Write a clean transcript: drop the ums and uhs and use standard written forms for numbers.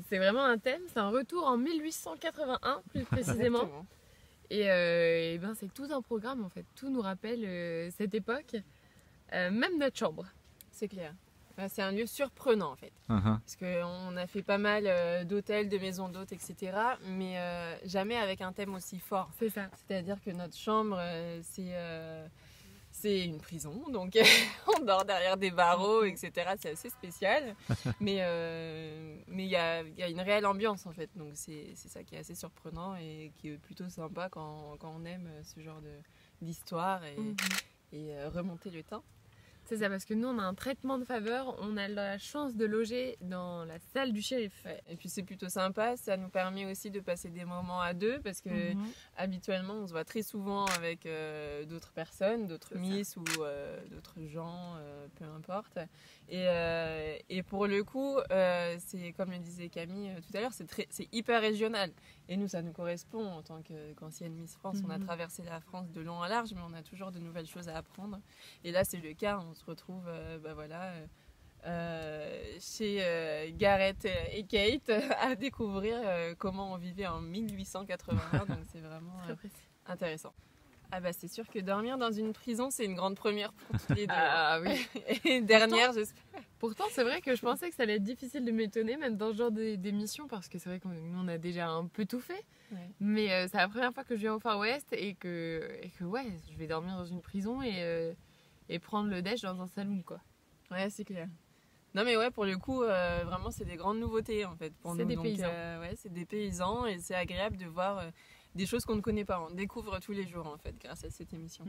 c'est vraiment un thème, c'est un retour en 1881 plus précisément. Exactement. Et ben c'est tout un programme en fait, tout nous rappelle cette époque, même notre chambre. C'est clair. Enfin, c'est un lieu surprenant en fait. Parce qu'on a fait pas mal d'hôtels, de maisons d'hôtes, etc. Mais jamais avec un thème aussi fort. C'est ça. C'est-à-dire que notre chambre, c'est une prison, donc on dort derrière des barreaux, etc. C'est assez spécial, mais il y a une réelle ambiance en fait, donc c'est ça qui est assez surprenant et qui est plutôt sympa quand on aime ce genre d'histoire et remonter le temps. C'est ça, parce que nous on a un traitement de faveur, on a la chance de loger dans la salle du shérif. Ouais. Et puis c'est plutôt sympa, ça nous permet aussi de passer des moments à deux parce que habituellement on se voit très souvent avec d'autres personnes, d'autres miss ou d'autres gens, peu importe. Et pour le coup, c'est comme le disait Camille tout à l'heure, c'est hyper régional. Et nous, ça nous correspond en tant qu'ancienne Miss France. On a traversé la France de long à large, mais on a toujours de nouvelles choses à apprendre. Et là, c'est le cas. On se retrouve chez Gareth et Kate à découvrir comment on vivait en 1881. Donc, c'est vraiment intéressant. Ah bah c'est sûr que dormir dans une prison, c'est une grande première pour tous les deux. Ah oui. Et dernière, j'espère. Pourtant, c'est vrai que je pensais que ça allait être difficile de m'étonner, même dans ce genre d'émission, parce que c'est vrai que nous, on a déjà un peu tout fait. Ouais. Mais c'est la première fois que je viens au Far West et que ouais, je vais dormir dans une prison et prendre le déj dans un saloon, quoi. Ouais, c'est clair. Non mais ouais, pour le coup, vraiment, c'est des grandes nouveautés, en fait, pour nous. C'est des paysans. Ouais, c'est des paysans et c'est agréable de voir des choses qu'on ne connaît pas. On découvre tous les jours, en fait, grâce à cette émission.